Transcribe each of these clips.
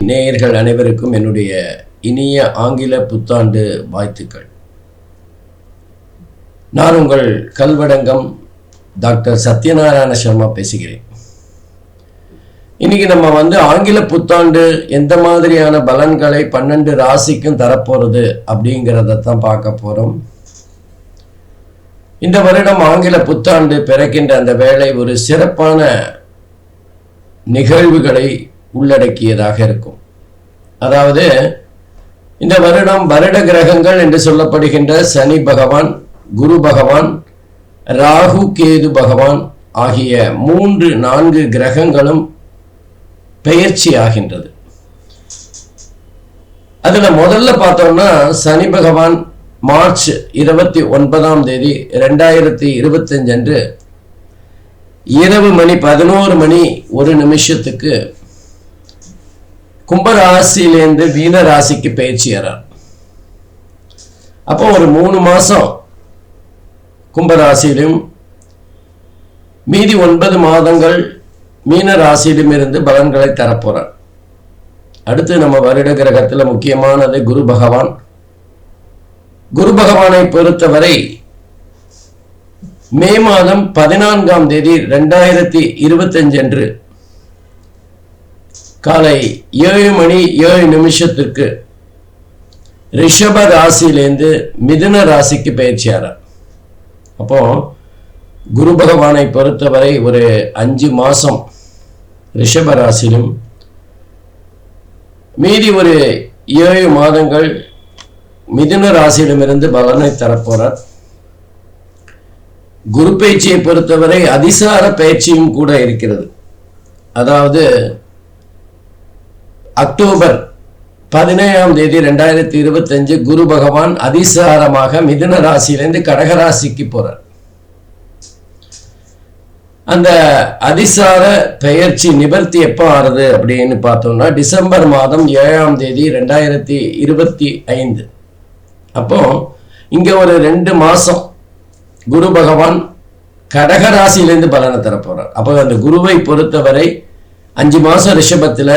நேயர்கள் அனைவருக்கும் என்னுடைய இனிய ஆங்கில புத்தாண்டு வாழ்த்துக்கள். நான் உங்கள் கல்வடங்கம் டாக்டர் சத்யநாராயண சர்மா பேசுகிறேன். இன்னைக்கு நம்ம ஆங்கில புத்தாண்டு எந்த மாதிரியான பலன்களை 12 ராசிக்கும் தரப்போறது அப்படிங்கிறத தான் பார்க்க போறோம். இந்த வருடம் ஆங்கில புத்தாண்டு பிறக்கின்ற அந்த வேளை ஒரு சிறப்பான நிகழ்வுகளை உள்ளடக்கியதாக இருக்கும். அதாவது இந்த வருட கிரகங்கள் என்று சொல்லப்படுகின்ற சனி பகவான், குரு பகவான், ராகு கேது பகவான் ஆகிய 3-4 கிரகங்களும் பெயர்ச்சி ஆகின்றது. அதுல முதல்ல பார்த்தோம்னா சனி பகவான் மார்ச் 29ஆம் தேதி 2025 அன்று இரவு 11:01 கும்பராசியிலிருந்து மீன ராசிக்கு பயிற்சியாரார். அப்போ ஒரு 3 மாசம் கும்பராசியிலும் மீதி 9 மாதங்கள் மீன ராசியிலும் இருந்து பலன்களை தரப்போறார். அடுத்து நம்ம வருட கிரகத்தில் முக்கியமானது குரு பகவான். குரு பகவானை பொறுத்தவரை மே மாதம் 14ஆம் தேதி 2025 அன்று காலை 7:07 ரிஷப ராசியிலிருந்து மிதுன ராசிக்கு பயிற்சியாரார். அப்போ குரு பகவானை பொறுத்தவரை ஒரு 5 மாசம் ரிஷப ராசியிலும் மீதி ஒரு 7 மாதங்கள் மிதுன ராசியிடமிருந்து பலனை தரப்போறார். குரு பயிற்சியை பொறுத்தவரை அதிசார பயிற்சியும் கூட இருக்கிறது. அதாவது அக்டோபர் 17ஆம் தேதி 2025 குரு பகவான் அதிசாரமாக மிதுன ராசியிலிருந்து கடகராசிக்கு போறார். அந்த அதிசார பெயர்ச்சி நிவர்த்தி எப்போ ஆறுது அப்படின்னு பார்த்தோம்னா டிசம்பர் மாதம் 7ஆம் தேதி 2025. அப்போ இங்க ஒரு 2 மாசம் குரு பகவான் கடகராசியிலிருந்து பலனை தர போறார். அப்போ அந்த குருவை பொறுத்தவரை 5 மாசம் ரிஷபத்துல,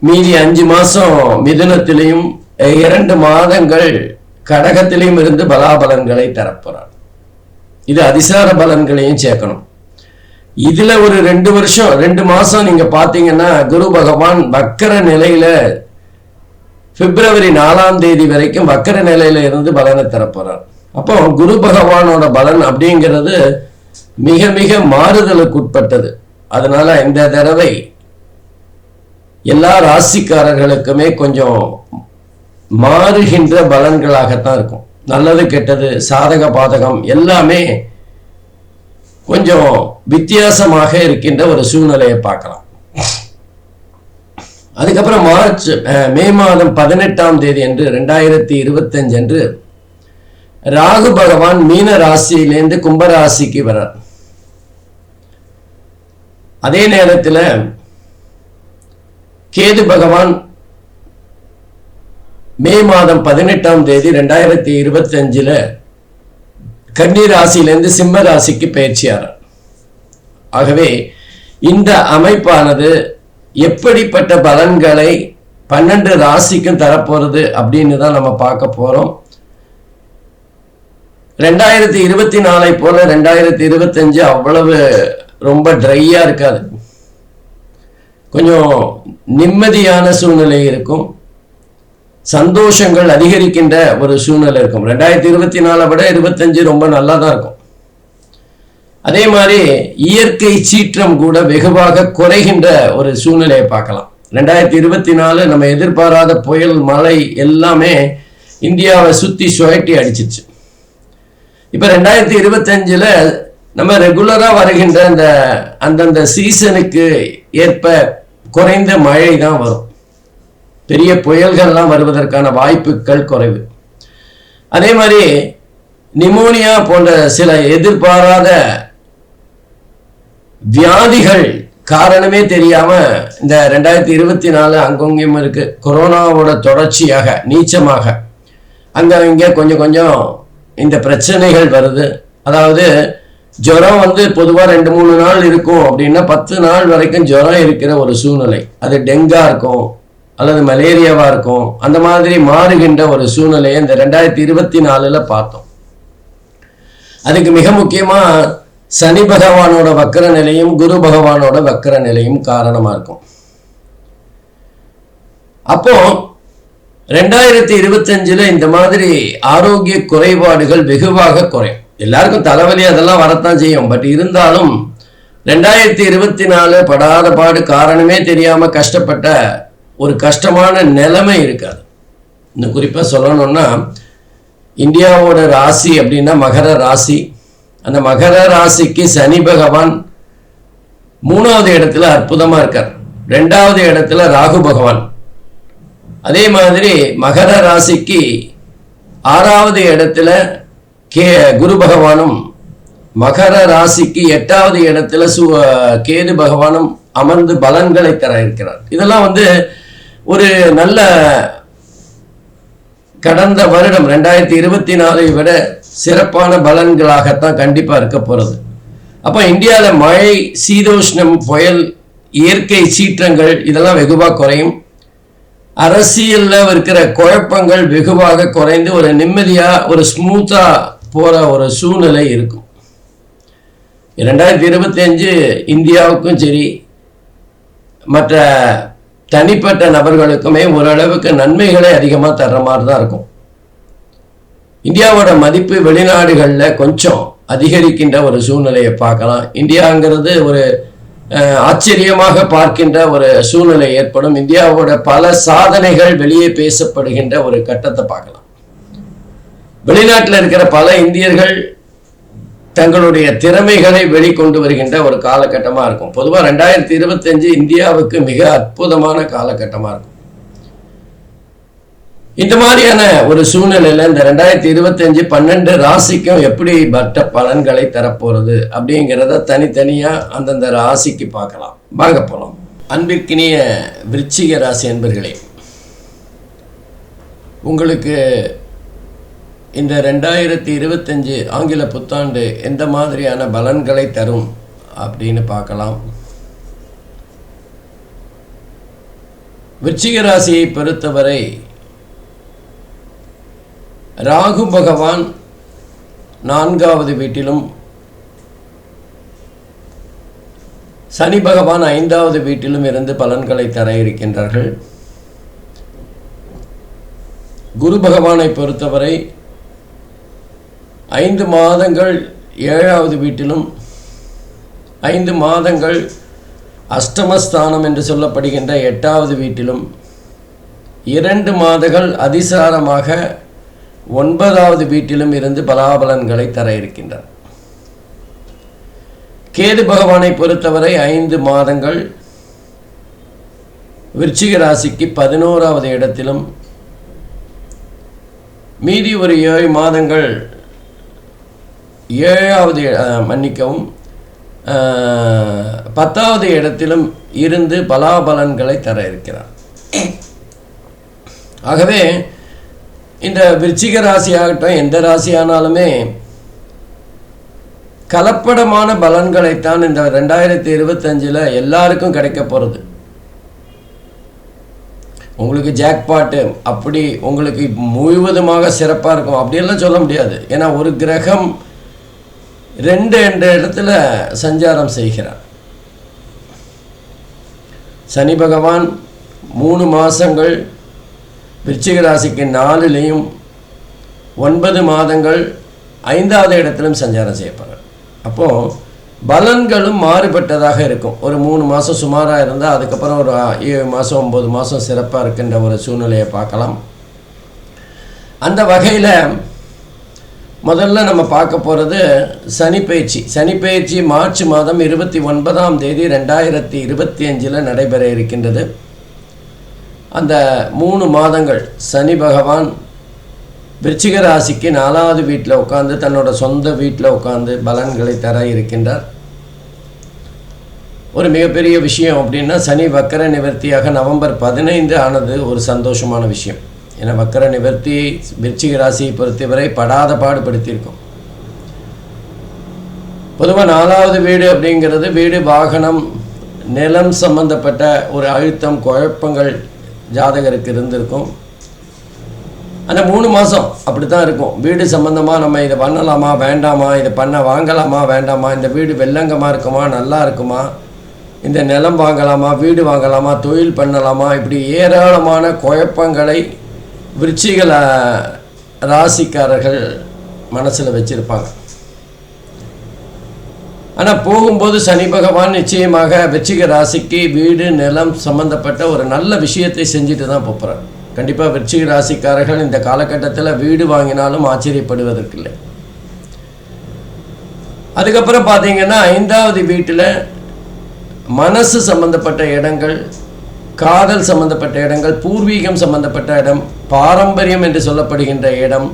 மீதி 5 மாசம் மிதுனத்திலையும் 2 மாதங்கள் கடகத்திலையும் இருந்து பலாபலன்களை தரப்போறார். இது அதிசார பலன்களையும் சேர்க்கணும். இதுல ஒரு 2 வருஷம் 2 மாசம் நீங்க பாத்தீங்கன்னா குரு பகவான் வக்கர நிலையில பிப்ரவரி 4ஆம் தேதி வரைக்கும் வக்கர நிலையில இருந்து பலனை தரப்போறார். அப்போ குரு பகவானோட பலன் அப்படிங்கிறது மிக மிக மாறுதலுக்கு உட்பட்டது. அதனால இந்த தடவை எல்லா ராசிக்காரர்களுக்குமே கொஞ்சம் மாறுகின்ற பலன்களாகத்தான் இருக்கும். நல்லது கெட்டது சாதக பாதகம் எல்லாமே கொஞ்சம் வித்தியாசமாக இருக்கின்ற ஒரு சூழ்நிலையை பார்க்கலாம். அதுக்கப்புறம் மே மாதம் 18ஆம் தேதி என்று 2025 அன்று ராகு பகவான் மீன ராசியிலிருந்து கும்பராசிக்கு வரார். அதே நேரத்தில் கேது பகவான் மே மாதம் 18ஆம் தேதி 2025 கன்னி ராசியிலிருந்து சிம்ம ராசிக்கு பயிற்சியாரார். ஆகவே இந்த அமைப்பானது எப்படிப்பட்ட பலன்களை 12 ராசிக்கும் தரப்போறது அப்படின்னு தான் நம்ம பார்க்க போறோம். 2024 போல 2025 அவ்வளவு ரொம்ப ட்ரையா இருக்காது. கொஞ்சம் நிம்மதியான சூழ்நிலை இருக்கும். சந்தோஷங்கள் அதிகரிக்கின்ற ஒரு சூழ்நிலை இருக்கும். 2024 விட 25 ரொம்ப நல்லா தான் இருக்கும். அதே மாதிரி இயற்கை சீற்றம் கூட வெகுவாக குறைகின்ற ஒரு சூழ்நிலையை பார்க்கலாம். 2024 நம்ம எதிர்பாராத புயல் மழை எல்லாமே இந்தியாவை சுத்தி சுழட்டி அடிச்சிருச்சு. இப்ப 2025 நம்ம ரெகுலரா வருகின்ற அந்தந்த சீசனுக்கு ஏற்ப குறைந்த மழை தான் வரும். பெரிய புயல்கள்லாம் வருவதற்கான வாய்ப்புகள் குறைவு. அதே மாதிரி நிமோனியா போன்ற சில எதிர்பாராத வியாதிகள் காரணமே தெரியாம இந்த 2024 அங்கொங்கும் இருக்கு. கொரோனாவோட தொடர்ச்சியாக நீச்சமாக அங்க இங்க கொஞ்சம் கொஞ்சம் இந்த பிரச்சனைகள் வருது. அதாவது ஜுரம் வந்து பொதுவாக 2-3 நாள் இருக்கும் அப்படின்னா 10 நாள் வரைக்கும் ஜுரம் இருக்கிற ஒரு சூழ்நிலை. அது டெங்கா இருக்கும் அல்லது மலேரியாவா இருக்கும். அந்த மாதிரி மாறுகின்ற ஒரு சூழ்நிலையை இந்த 2024 பார்த்தோம். அதுக்கு மிக முக்கியமா சனி பகவானோட வக்கர நிலையும் குரு பகவானோட வக்கர நிலையும் காரணமா இருக்கும். அப்போ 2025 இந்த மாதிரி ஆரோக்கிய குறைபாடுகள் வெகுவாக குறையும். எல்லாருக்கும் தலைவலி அதெல்லாம் வரத்தான் செய்யும். பட் இருந்தாலும் 2024 படாத பாடு காரணமே தெரியாம கஷ்டப்பட்ட ஒரு கஷ்டமான நிலைமை இருக்காது. இன்னும் குறிப்பா சொல்லணும்னா இந்தியாவோட ராசி அப்படின்னா மகர ராசி. அந்த மகர ராசிக்கு சனி பகவான் 3வது இடத்துல அற்புதமா இருக்கார். 2வது இடத்துல ராகு பகவான். அதே மாதிரி மகர ராசிக்கு 6வது இடத்துல குரு பகவானும், மகர ராசிக்கு 8வது இடத்துல கேது பகவானும் அமர்ந்து பலன்களை தர இருக்கிறார். இதெல்லாம் வந்து ஒரு நல்ல கடந்த வருடம் 2024 விட சிறப்பான பலன்களாகத்தான் கண்டிப்பா இருக்க போறது. அப்போ இந்தியாவில் மழை, சீதோஷ்ணம், புயல், இயற்கை சீற்றங்கள் இதெல்லாம் வெகுவாக குறையும். அரசியல்ல இருக்கிற குழப்பங்கள் வெகுவாக குறைந்து ஒரு நிம்மதியா ஒரு ஸ்மூத்தா போற ஒரு சூழ்நிலை இருக்கும். 2025 இந்தியாவுக்கும் சரி மற்ற தனிப்பட்ட நபர்களுக்குமே ஓரளவுக்கு நன்மைகளை அதிகமாக தர்ற மாதிரி தான் இருக்கும். இந்தியாவோட மதிப்பு வெளிநாடுகளில் கொஞ்சம் அதிகரிக்கின்ற ஒரு சூழ்நிலையை பார்க்கலாம். இந்தியாங்கிறது ஒரு ஆச்சரியமாக பார்க்கின்ற ஒரு சூழ்நிலை ஏற்படும். இந்தியாவோட பல சாதனைகள் வெளியே பேசப்படுகின்ற ஒரு கட்டத்தை பார்க்கலாம். வெளிநாட்டில் இருக்கிற பல இந்தியர்கள் தங்களுடைய திறமைகளை வெளிக்கொண்டு வருகின்ற ஒரு காலகட்டமாக இருக்கும். பொதுவாக 2025 இந்தியாவுக்கு மிக அற்புதமான காலகட்டமாக இருக்கும். இந்த மாதிரியான ஒரு சூழ்நிலையில் இந்த 2025 12 ராசிக்கும் எப்படி பட்ட பலன்களை தரப்போறது அப்படிங்கிறத தனித்தனியா அந்தந்த ராசிக்கு பார்க்கலாம். வாங்க போலாம். அன்பிற்கினிய விருச்சிக ராசி அன்பர்களே, உங்களுக்கு இந்த 2025 ஆங்கில புத்தாண்டு எந்த மாதிரியான பலன்களை தரும் அப்படின்னு பார்க்கலாம். விருச்சிக ராசியை பொறுத்தவரை ராகு பகவான் 4வது வீட்டிலும், சனி பகவான் 5வது வீட்டிலும் இருந்து பலன்களை தர இருக்கின்றார்கள். குரு பகவானை பொறுத்தவரை 5 மாதங்கள் 7வது வீட்டிலும், 5 மாதங்கள் அஷ்டமஸ்தானம் என்று சொல்லப்படுகின்ற 8வது வீட்டிலும், 2 மாதங்கள் அதிசாரமாக 9வது வீட்டிலும் இருந்து பலாபலன்களை தர இருக்கின்றார். கேது பகவானை பொறுத்தவரை 5 மாதங்கள் விருச்சிக ராசிக்கு 11வது இடத்திலும், மீதி ஒரு 7 மாதங்கள் 10வது இடத்திலும் இருந்து பலாபலன்களை தர இருக்கிறார். ஆகவே இந்த விருச்சிக ராசியாகட்டும் எந்த ராசியானாலுமே கலப்படமான பலன்களைத்தான் இந்த 2025 எல்லாருக்கும் கிடைக்க போகிறது. உங்களுக்கு ஜாக்பாட்டு அப்படி உங்களுக்கு முழுவதுமாக சிறப்பாக இருக்கும் அப்படியெல்லாம் சொல்ல முடியாது. ஏன்னா ஒரு கிரகம் 2 இடத்துல சஞ்சாரம் செய்கிறார். சனி பகவான் 3 மாதங்கள் விருச்சிக ராசிக்கு 4லையும் 9 மாதங்கள் 5வது இடத்திலும் சஞ்சாரம் செய்யப்படுறார். அப்போது பலன்களும் மாறுபட்டதாக இருக்கும். ஒரு 3 மாதம் சுமாராக இருந்தால் அதுக்கப்புறம் ஒரு 7 மாதம் 9 மாதம் சிறப்பாக இருக்கின்ற ஒரு சூழ்நிலையை பார்க்கலாம். அந்த வகையில் முதல்ல நம்ம பார்க்க போகிறது சனிப்பெயர்ச்சி. சனிப்பெயர்ச்சி மார்ச் மாதம் 29ஆம் தேதி 2025 நடைபெற இருக்கின்றது. அந்த 3 மாதங்கள் சனி பகவான் விருச்சிக ராசிக்கு 4வது வீட்டில் உட்கார்ந்து தன்னோட சொந்த வீட்டில் உட்கார்ந்து பலன்களை தர இருக்கின்றார். ஒரு மிகப்பெரிய விஷயம் அப்படின்னா சனி வக்கர நிவர்த்தியாக நவம்பர் 15 ஆனது ஒரு சந்தோஷமான விஷயம். ஏன்னா வக்கர நிவர்த்தி விருச்சிக ராசியை பொறுத்தவரை படாத பாடுபடுத்தியிருக்கும். பொதுவாக 4வது வீடு அப்படிங்கிறது வீடு வாகனம் நிலம் சம்பந்தப்பட்ட ஒரு அழுத்தம் குழப்பங்கள் ஜாதகருக்கு இருந்திருக்கும். அந்த 3 மாதம் அப்படி தான் இருக்கும். வீடு சம்பந்தமாக நம்ம இதை பண்ணலாமா வேண்டாமா, இதை வாங்கலாமா வேண்டாமா, இந்த வீடு வெள்ளங்கமாக இருக்குமா நல்லா இருக்குமா, இந்த நிலம் வாங்கலாமா வீடு வாங்கலாமா தொழில் பண்ணலாமா, இப்படி ஏராளமான குழப்பங்களை விருச்சிக ராசிக்காரர்கள் மனசில் வச்சுருப்பாங்க. ஆனால் போகும்போது சனி பகவான் நிச்சயமாக விருச்சிக ராசிக்கு வீடு நிலம் சம்பந்தப்பட்ட ஒரு நல்ல விஷயத்தை செஞ்சுட்டு தான் போகிறார். கண்டிப்பாக விருச்சிக ராசிக்காரர்கள் இந்த காலகட்டத்தில் வீடு வாங்கினாலும் ஆச்சரியப்படுவதற்கில்லை. அதுக்கப்புறம் பார்த்தீங்கன்னா 5வது வீட்டில் மனசு சம்பந்தப்பட்ட இடங்கள், காதல் சம்பந்தப்பட்ட இடங்கள், பூர்வீகம் சம்பந்தப்பட்ட இடம், பாரம்பரியம் என்று சொல்லப்படுகின்ற இடம்,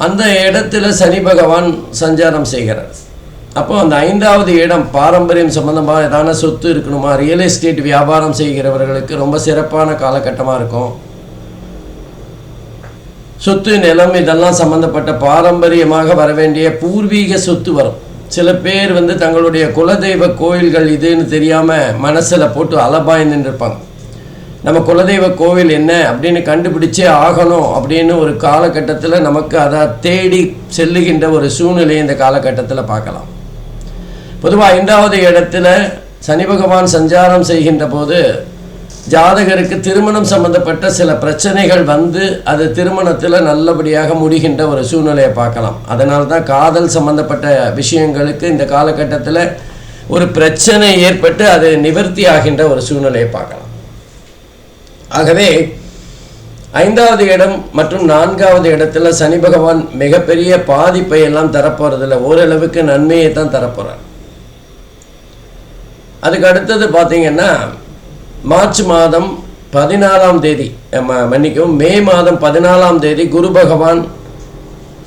அந்த இடத்துல சனி பகவான் சஞ்சாரம் செய்கிறார். அப்போ அந்த 5வது இடம் பாரம்பரியம் சம்பந்தமாக ஏதான சொத்து இருக்கணுமா, ரியல் எஸ்டேட் வியாபாரம் செய்கிறவர்களுக்கு ரொம்ப சிறப்பான காலகட்டமாக இருக்கும். சொத்து நிலம் இதெல்லாம் சம்பந்தப்பட்ட பாரம்பரியமாக வர வேண்டிய பூர்வீக சொத்து வரும். சில பேர் தங்களுடைய குலதெய்வ கோயில்கள் இதுன்னு தெரியாமல் மனசில் போட்டு அலபாய்ந்து இருப்பாங்க. நம்ம குலதெய்வ கோவில் என்ன அப்படின்னு கண்டுபிடிச்சே ஆகணும் அப்படின்னு ஒரு காலகட்டத்தில் நமக்கு அதை தேடி செல்லுகின்ற ஒரு சூழ்நிலையை இந்த காலகட்டத்தில் பார்க்கலாம். பொதுவாக 5வது இடத்துல சனி பகவான் சஞ்சாரம் செய்கின்ற போது ஜாதகருக்கு திருமணம் சம்பந்தப்பட்ட சில பிரச்சனைகள் அது திருமணத்தில் நல்லபடியாக முடிகின்ற ஒரு சூழ்நிலையை பார்க்கலாம். அதனால தான் காதல் சம்பந்தப்பட்ட விஷயங்களுக்கு இந்த காலகட்டத்தில் ஒரு பிரச்சனை ஏற்பட்டு அது நிவர்த்தி ஆகின்ற ஒரு சூழ்நிலையை பார்க்கலாம். ஆகவே 5வது இடம் மற்றும் 4வது இடத்துல சனி பகவான் மிகப்பெரிய பாதிப்பை எல்லாம் தரப்போறதில்லை, ஓரளவுக்கு நன்மையை தான் தரப்போகிறார். அதுக்கு அடுத்தது பார்த்தீங்கன்னா மார்ச் மாதம் 14ஆம் தேதி மே மாதம் 14ஆம் தேதி குரு பகவான்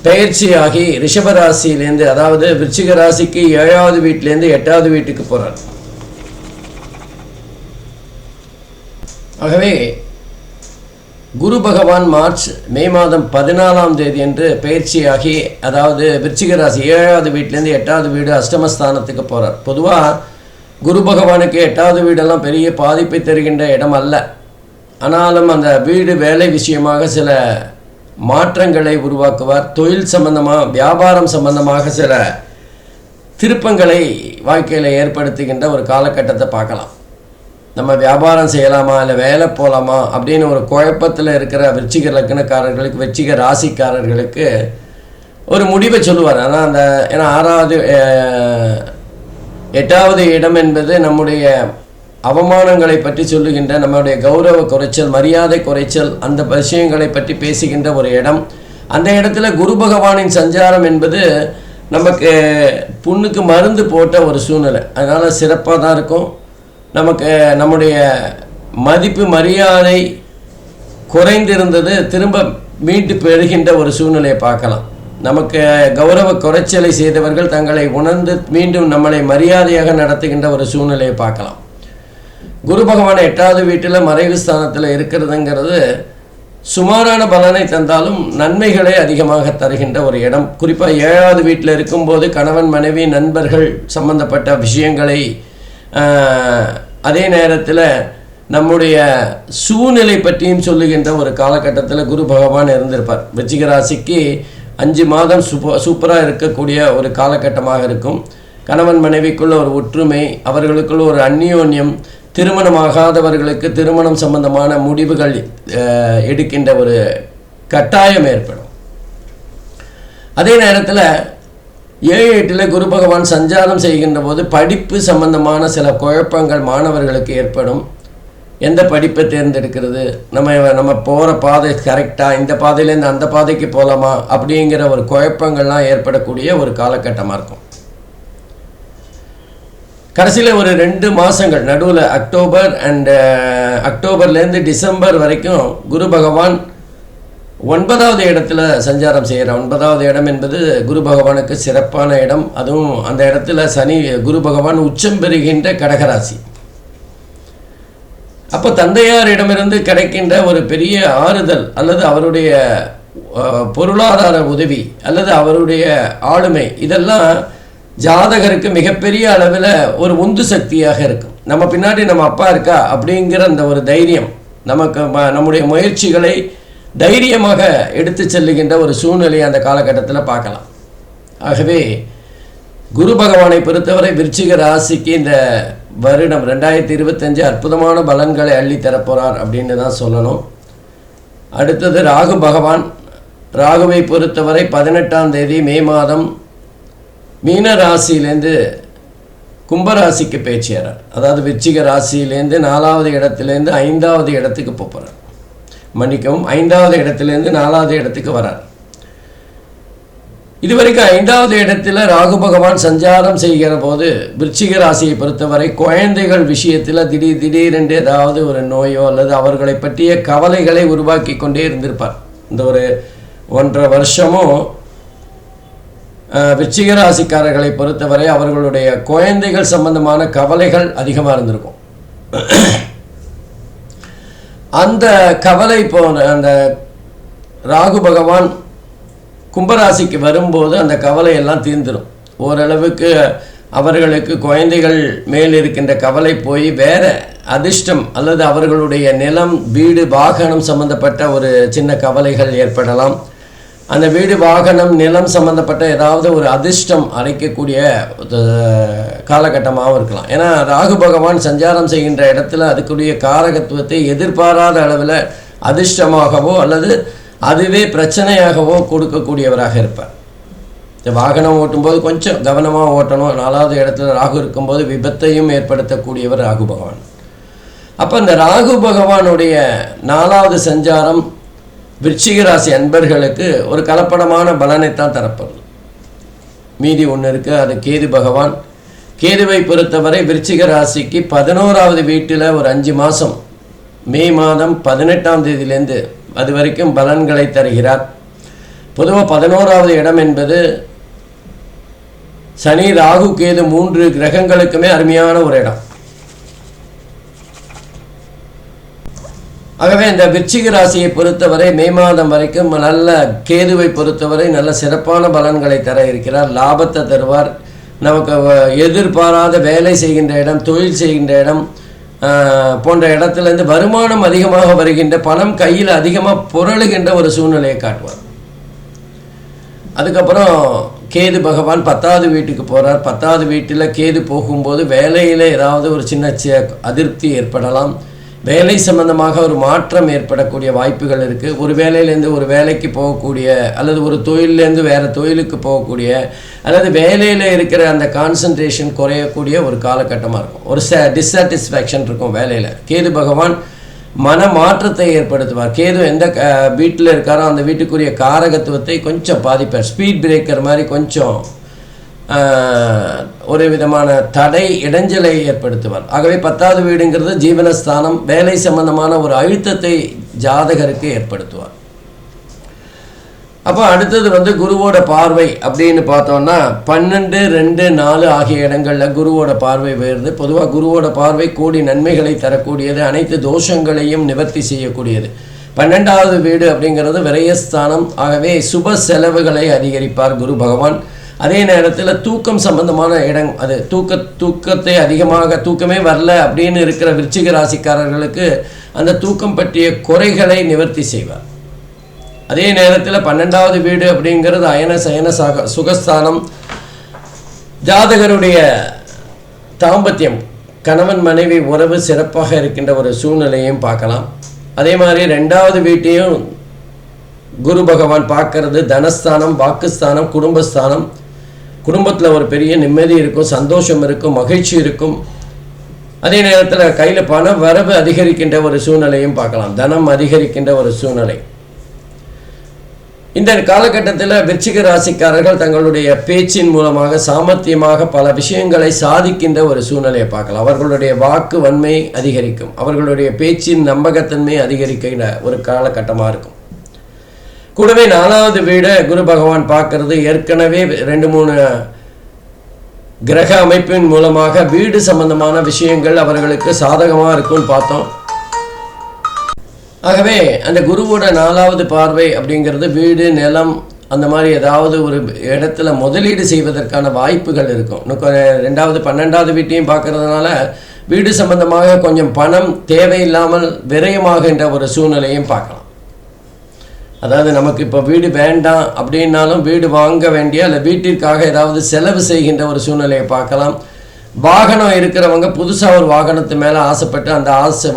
பெயர்ச்சியாகி ரிஷபராசியிலேருந்து, அதாவது விருச்சிக ராசிக்கு 7வது வீட்டிலேருந்து 8வது வீட்டுக்கு போகிறார். ஆகவே குரு பகவான் மே மாதம் 14ஆம் தேதி என்று பெயர்ச்சியாகி, அதாவது விருச்சிக ராசி 7வது வீட்டிலேருந்து 8வது வீடு அஷ்டமஸ்தானத்துக்கு போகிறார். பொதுவாக குரு பகவானுக்கு 8வது வீடெல்லாம் பெரிய பாதிப்பை தருகின்ற இடம் அல்ல. ஆனாலும் அந்த வீடு வேலை விஷயமாக சில மாற்றங்களை உருவாக்குவார். தொழில் சம்பந்தமாக வியாபாரம் சம்பந்தமாக சில திருப்பங்களை வாழ்க்கையில் ஏற்படுத்துகின்ற ஒரு காலகட்டத்தை பார்க்கலாம். நம்ம வியாபாரம் செய்யலாமா இல்லை வேலை போகலாமா அப்படின்னு ஒரு குழப்பத்தில் இருக்கிற விருச்சிக லக்னக்காரர்களுக்கு, விருச்சிக ராசிக்காரர்களுக்கு ஒரு முடிவை சொல்லுவார். ஆனால் ஏன்னா 8வது இடம் என்பது நம்முடைய அவமானங்களை பற்றி சொல்லுகின்ற, நம்முடைய கௌரவ குறைச்சல், மரியாதை குறைச்சல், அந்த விஷயங்களை பற்றி பேசுகின்ற ஒரு இடம். அந்த இடத்துல குரு பகவானின் சஞ்சாரம் என்பது நமக்கு புண்ணுக்கு மருந்து போட்ட ஒரு சூழ்நிலை. அதனால் சிறப்பாக தான் இருக்கும். நமக்கு நம்முடைய மதிப்பு மரியாதை குறைந்திருந்தது திரும்ப மீண்டு பெறுகின்ற ஒரு சூழ்நிலையை பார்க்கலாம். நமக்கு கௌரவ குறைச்சலை செய்தவர்கள் தங்களை உணர்ந்து மீண்டும் நம்மளை மரியாதையாக நடத்துகின்ற ஒரு சூழ்நிலையை பார்க்கலாம். குரு பகவான் 8வது வீட்டில் மறைவு ஸ்தானத்தில் இருக்கிறதுங்கிறது சுமாரான பலனை தந்தாலும் நன்மைகளை அதிகமாக தருகின்ற ஒரு இடம். குறிப்பாக 7வது வீட்டில் இருக்கும்போது கணவன் மனைவி நண்பர்கள் சம்பந்தப்பட்ட விஷயங்களை, அதே நேரத்தில் நம்முடைய சூழ்நிலை பற்றியும் சொல்லுகின்ற ஒரு காலகட்டத்தில் குரு பகவான் இருந்திருப்பார். விருச்சிக ராசிக்கு 5 மாதம் சூப்பராக இருக்கக்கூடிய ஒரு காலகட்டமாக இருக்கும். கணவன் மனைவிக்குள்ள ஒரு ஒற்றுமை, அவர்களுக்குள்ள ஒரு அந்யோன்யம், திருமணமாகாதவர்களுக்கு திருமணம் சம்பந்தமான முடிவுகள் எடுக்கின்ற ஒரு கட்டாயம் ஏற்படும். அதே நேரத்தில் 7-8 குரு பகவான் சஞ்சாரம் செய்கின்ற போது படிப்பு சம்பந்தமான சில குழப்பங்கள் மாணவர்களுக்கு ஏற்படும். எந்த படிப்பை தேர்ந்தெடுக்கிறது, நம்ம போகிற பாதை கரெக்டாக, இந்த பாதையிலேருந்து அந்த பாதைக்கு போகலாமா அப்படிங்கிற ஒரு குழப்பங்கள்லாம் ஏற்படக்கூடிய ஒரு காலகட்டமாக இருக்கும். கடைசியில் ஒரு 2 மாதங்கள் நடுவில் அக்டோபர்லேருந்து டிசம்பர் வரைக்கும் குரு பகவான் 9வது இடத்துல சஞ்சாரம் செய்கிறார். 9வது இடம் என்பது குரு பகவானுக்கு சிறப்பான இடம். அதுவும் அந்த இடத்துல குரு பகவான் உச்சம் பெறுகின்ற கடகராசி. அப்போ தந்தையாரிடமிருந்து கிடைக்கின்ற ஒரு பெரிய ஆறுதல் அல்லது அவருடைய பொருளாதார உதவி அல்லது அவருடைய ஆளுமை இதெல்லாம் ஜாதகருக்கு மிகப்பெரிய அளவில் ஒரு உந்து சக்தியாக இருக்கும். நம்ம பின்னாடி நம்ம அப்பா இருக்கா அப்படிங்கிற அந்த ஒரு தைரியம் நமக்கு நம்முடைய முயற்சிகளை தைரியமாக எடுத்து செல்லுகின்ற ஒரு சூழ்நிலையை அந்த காலகட்டத்தில் பார்க்கலாம். ஆகவே குரு பகவானை பொறுத்தவரை விருச்சிக ராசிக்கு இந்த வருடம் 2025 அற்புதமான பலன்களை அள்ளித்தரப்போகிறார் அப்படின்னு தான் சொல்லணும். அடுத்தது ராகு பகவான். ராகுவை பொறுத்தவரை 18ஆம் தேதி மே மாதம் மீன ராசியிலேருந்து கும்பராசிக்கு பேச்சியாரார். அதாவது விருச்சிக ராசியிலேருந்து 4வது இடத்துலேருந்து 5வது இடத்துக்கு போகிறார். மன்னிக்கவும், 5வது இடத்துலேருந்து 4வது இடத்துக்கு வரார். இதுவரைக்கும் 5வது இடத்துல ராகு பகவான் சஞ்சாரம் செய்கிற போது விருச்சிக ராசியை பொறுத்தவரை குழந்தைகள் விஷயத்தில் திடீரென்று ஏதாவது ஒரு நோயோ அல்லது அவர்களை பற்றிய கவலைகளை உருவாக்கி கொண்டே இருந்திருப்பார். இந்த ஒரு 1.5 வருஷமும் விருச்சிக ராசிக்காரர்களை பொறுத்தவரை அவர்களுடைய குழந்தைகள் சம்பந்தமான கவலைகள் அதிகமாக இருந்திருக்கும். அந்த கவலை போன அந்த ராகு பகவான் கும்பராசிக்கு வரும்போது அந்த கவலை எல்லாம் தீர்ந்துடும். ஓரளவுக்கு அவர்களுக்கு குழந்தைகள் மேல் இருக்கின்ற கவலை போய் வேற அதிர்ஷ்டம் அல்லது அவர்களுடைய நிலம் வீடு வாகனம் சம்பந்தப்பட்ட ஒரு சின்ன கவலைகள் ஏற்படலாம். அந்த வீடு வாகனம் நிலம் சம்பந்தப்பட்ட ஏதாவது ஒரு அதிர்ஷ்டம் அடைக்கக்கூடிய காலகட்டமாகவும் இருக்கலாம். ஏன்னா ராகு பகவான் சஞ்சாரம் செய்கின்ற இடத்துல அதுக்குரிய காரகத்துவத்தை எதிர்பாராத அளவில் அதிர்ஷ்டமாகவோ அல்லது அதுவே பிரச்சனையாகவோ கொடுக்கக்கூடியவராக இருப்பார். இந்த வாகனம் ஓட்டும்போது கொஞ்சம் கவனமாக ஓட்டணும். 4வது இடத்துல ராகு இருக்கும்போது விபத்தையும் ஏற்படுத்தக்கூடியவர் ராகு பகவான். அப்போ இந்த ராகு பகவானுடைய 4வது சஞ்சாரம் விருச்சிக ராசி அன்பர்களுக்கு ஒரு கலப்படமான பலனைத்தான் தரப்படுது. மீதி ஒன்று இருக்குது, அது கேது பகவான். கேதுவை பொறுத்தவரை விருச்சிக ராசிக்கு 11வது வீட்டில் ஒரு 5 மாதம் மே மாதம் 18ஆம் தேதியிலேருந்து அது வரைக்கும் பலன்களை தருகிறார். பொதுவாக 11வது இடம் என்பது சனி ராகு கேது 3 கிரகங்களுக்குமே அருமையான ஒரு இடம். ஆகவே இந்த விருச்சிக ராசியை பொறுத்தவரை மே மாதம் வரைக்கும் நல்ல கேதுவை பொறுத்தவரை நல்ல சிறப்பான பலன்களை தர இருக்கிறார். லாபத்தை தருவார். நமக்கு எதிர்பாராத வேலை செய்கின்ற இடம், தொழில் செய்கின்ற இடம் போன்ற இடத்துலேருந்து வருமானம் அதிகமாக வருகின்ற, பணம் கையில் அதிகமாக புரளுகின்ற ஒரு சூழ்நிலையை காட்டுவார். அதுக்கப்புறம் கேது பகவான் 10வது வீட்டுக்கு போகிறார். 10வது வீட்டில் கேது போகும்போது வேலையில் ஏதாவது ஒரு சின்ன அதிருப்தி ஏற்படலாம். வேலை சம்பந்தமாக ஒரு மாற்றம் ஏற்படக்கூடிய வாய்ப்புகள் இருக்குது. ஒரு வேலையிலேருந்து ஒரு வேலைக்கு போகக்கூடிய அல்லது ஒரு தொழிலேருந்து வேறு தொழிலுக்கு போகக்கூடிய அல்லது வேலையில் இருக்கிற அந்த கான்சன்ட்ரேஷன் குறையக்கூடிய ஒரு காலகட்டமாக இருக்கும். ஒரு டிஸாட்டிஸ்ஃபேக்ஷன் இருக்கும் வேலையில். கேது பகவான் மன மாற்றத்தை ஏற்படுத்துவார். கேது எந்த வீட்டில் இருக்காரோ அந்த வீட்டுக்குரிய காரகத்துவத்தை கொஞ்சம் பாதிப்பார். ஸ்பீட் பிரேக்கர் மாதிரி கொஞ்சம் ஒரு விதமான தடை இடைஞ்சலை ஏற்படுத்துவார். ஆகவே 10வது வீடுங்கிறது ஜீவனஸ்தானம். வேலை சம்பந்தமான ஒரு அழுத்தத்தை ஜாதகருக்கு ஏற்படுத்துவார். அப்போ அடுத்தது குருவோட பார்வை அப்படின்னு பார்த்தோம்னா 12, 2, 4 ஆகிய இடங்களில் குருவோட பார்வை வருது. பொதுவாக குருவோட பார்வை கோடி நன்மைகளை தரக்கூடியது, அனைத்து தோஷங்களையும் நிவர்த்தி செய்யக்கூடியது. 12வது வீடு அப்படிங்கிறது விரயஸ்தானம். ஆகவே சுப செலவுகளை அதிகரிப்பார் குரு பகவான். அதே நேரத்தில் தூக்கம் சம்பந்தமான இடம், அது தூக்கத்தை அதிகமாக தூக்கமே வரல அப்படின்னு இருக்கிற விருச்சிக ராசிக்காரர்களுக்கு அந்த தூக்கம் பற்றிய குறைகளை நிவர்த்தி செய்வார். அதே நேரத்தில் 12வது வீடு அப்படிங்கிறது அயன சயன சுகஸ்தானம். ஜாதகருடைய தாம்பத்தியம், கணவன் மனைவி உறவு சிறப்பாக இருக்கின்ற ஒரு சூழ்நிலையும் பார்க்கலாம். அதே மாதிரி 2வது வீட்டையும் குரு பகவான் பார்க்கறது தனஸ்தானம், வாக்குஸ்தானம், குடும்பஸ்தானம். குடும்பத்தில் ஒரு பெரிய நிம்மதி இருக்கும், சந்தோஷம் இருக்கும், மகிழ்ச்சி இருக்கும். அதே நேரத்தில் கையில் பண வரவு அதிகரிக்கின்ற ஒரு சூழ்நிலையும் பார்க்கலாம், தனம் அதிகரிக்கின்ற ஒரு சூழ்நிலை. இந்த காலகட்டத்தில் விருச்சிக ராசிக்காரர்கள் தங்களுடைய பேச்சின் மூலமாக சாமர்த்தியமாக பல விஷயங்களை சாதிக்கின்ற ஒரு சூழ்நிலையை பார்க்கலாம். அவர்களுடைய வாக்கு வன்மை அதிகரிக்கும், அவர்களுடைய பேச்சின் நம்பகத்தன்மை அதிகரிக்கின்ற ஒரு காலகட்டமாக இருக்கும். கூடவே 4வது வீடை குரு பகவான் பார்க்கறது ஏற்கனவே 2-3 கிரக அமைப்பின் மூலமாக வீடு சம்பந்தமான விஷயங்கள் அவர்களுக்கு சாதகமாக இருக்கும்னு பார்த்தோம். ஆகவே அந்த குருவோட 4வது பார்வை அப்படிங்கிறது வீடு, நிலம், அந்த மாதிரி ஏதாவது ஒரு இடத்துல முதலீடு செய்வதற்கான வாய்ப்புகள் இருக்கும். இன்னும் 2வது 12வது வீட்டையும் பார்க்கறதுனால வீடு சம்பந்தமாக கொஞ்சம் பணம் தேவையில்லாமல் விரயமாகின்ற ஒரு சூழ்நிலையும் பார்க்கலாம். அதாவது நமக்கு இப்போ வீடு வேண்டாம் அப்படின்னாலும் வீடு வாங்க வேண்டிய அல்ல வீட்டிற்காக ஏதாவது செலவு செய்கின்ற ஒரு சூழ்நிலையை பார்க்கலாம். வாகனம் இருக்கிறவங்க புதுசாக ஒரு வாகனத்து மேலே ஆசைப்பட்டு அந்த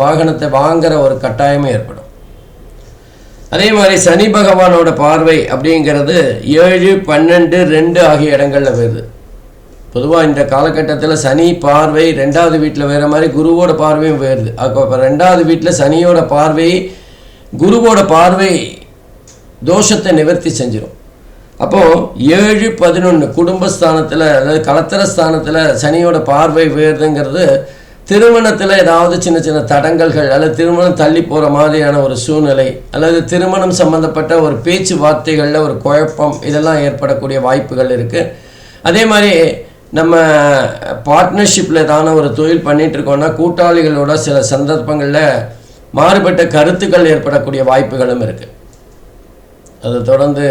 வாகனத்தை வாங்குகிற ஒரு கட்டாயமும் ஏற்படும். அதே மாதிரி சனி பகவானோட பார்வை அப்படிங்கிறது 7, 12, 2 ஆகிய இடங்களில் வருது. பொதுவாக இந்த காலகட்டத்தில் சனி பார்வை 2வது வீட்டில் வேறு மாதிரி குருவோட பார்வையும் வருது. அப்போ 2வது வீட்டில் சனியோட பார்வை குருவோட பார்வை தோஷத்தை நிவர்த்தி செஞ்சிடும். அப்போது 7, 11 குடும்பஸ்தானத்தில் அதாவது கலத்திரஸ்தானத்தில் சனியோட பார்வை வேறுதுங்கிறது திருமணத்தில் ஏதாவது சின்ன சின்ன தடங்கல்கள் அல்லது திருமணம் தள்ளி போகிற மாதிரியான ஒரு சூழ்நிலை அல்லது திருமணம் சம்மந்தப்பட்ட ஒரு பேச்சுவார்த்தைகளில் ஒரு குழப்பம் இதெல்லாம் ஏற்படக்கூடிய வாய்ப்புகள் இருக்குது. அதே மாதிரி நம்ம பார்ட்னர்ஷிப்பில் ஏதான ஒரு தொழில் பண்ணிகிட்ருக்கோன்னா கூட்டாளிகளோட சில சந்தர்ப்பங்களில் மாறுபட்ட கருத்துக்கள் ஏற்படக்கூடிய வாய்ப்புகளும் இருக்குது. அதை தொடர்ந்து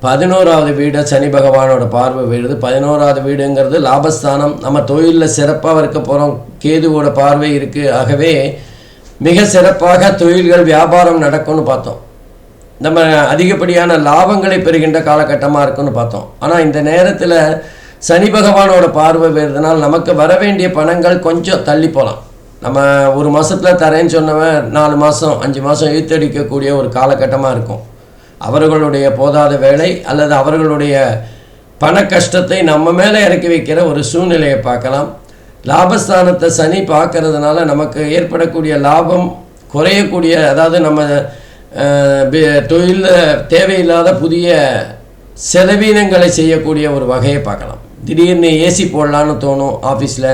11வது வீடை சனி பகவானோட பார்வை வீடுது. 11வது வீடுங்கிறது லாபஸ்தானம். நம்ம தொழிலில் சிறப்பாக இருக்க போகிறோம். கேதுவோட பார்வை இருக்குது. ஆகவே மிக சிறப்பாக தொழில்கள் வியாபாரம் நடக்கும்னு பார்த்தோம். நம்ம அதிகப்படியான லாபங்களை பெறுகின்ற காலகட்டமாக இருக்குன்னு பார்த்தோம். ஆனால் இந்த நேரத்தில் சனி பகவானோட பார்வை வருதுனால் நமக்கு வர வேண்டிய பணங்கள் கொஞ்சம் தள்ளி போகலாம். நம்ம ஒரு மாதத்தில் தரேன்னு சொன்னவன் 4 மாதம் 5 மாதம் இழுத்தடிக்கக்கூடிய ஒரு காலகட்டமாக இருக்கும். அவர்களுடைய போதாத வேலை அல்லது அவர்களுடைய பண கஷ்டத்தை நம்ம மேலே இறக்கி வைக்கிற ஒரு சூழ்நிலையை பார்க்கலாம். லாபஸ்தானத்தை சனி பார்க்கறதுனால நமக்கு ஏற்படக்கூடிய லாபம் குறையக்கூடிய, அதாவது நம்ம தொழிலில் தேவையில்லாத புதிய செலவீனங்களை செய்யக்கூடிய ஒரு வகையை பார்க்கலாம். திடீர்னு ஏசி போடலான்னு தோணும் ஆஃபீஸில்,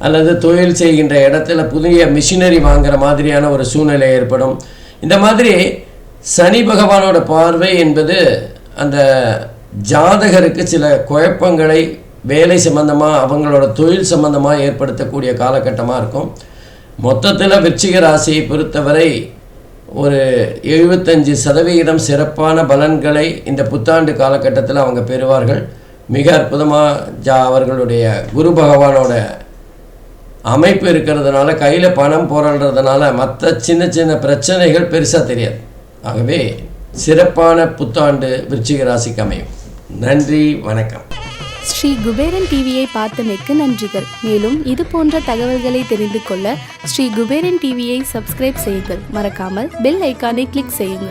அல்லது தொழில் செய்கின்ற இடத்துல புதிய மிஷினரி வாங்குகிற மாதிரியான ஒரு சூழ்நிலை ஏற்படும். இந்த மாதிரி சனி பகவானோட பார்வை என்பது அந்த ஜாதகருக்கு சில குழப்பங்களை வேலை சம்பந்தமாக அவங்களோட தொழில் சம்பந்தமாக ஏற்படுத்தக்கூடிய காலகட்டமாக இருக்கும். மொத்தத்தில் விருச்சிக ராசியை பொறுத்தவரை ஒரு 75% சிறப்பான பலன்களை இந்த புத்தாண்டு காலகட்டத்தில் அவங்க பெறுவார்கள். மிக அற்புதமாக அவர்களுடைய குரு பகவானோட அமைப்பு இருக்கிறதுனால கையில் பணம் போராடுறதுனால மற்ற சின்ன சின்ன பிரச்சனைகள் பெருசாக தெரியாது. ஆகவே சிறப்பான புத்தாண்டு விருச்சிக ராசிக்கு அமையும். நன்றி, வணக்கம். ஸ்ரீ குபேரன் டிவியை பார்த்தமைக்கு நன்றிகள். மேலும் இது போன்ற தகவல்களை தெரிந்து கொள்ள ஸ்ரீ குபேரன் டிவியை சப்ஸ்கிரைப் செய்யுங்கள். மறக்காமல் பெல் ஐக்கானை கிளிக் செய்யுங்கள்.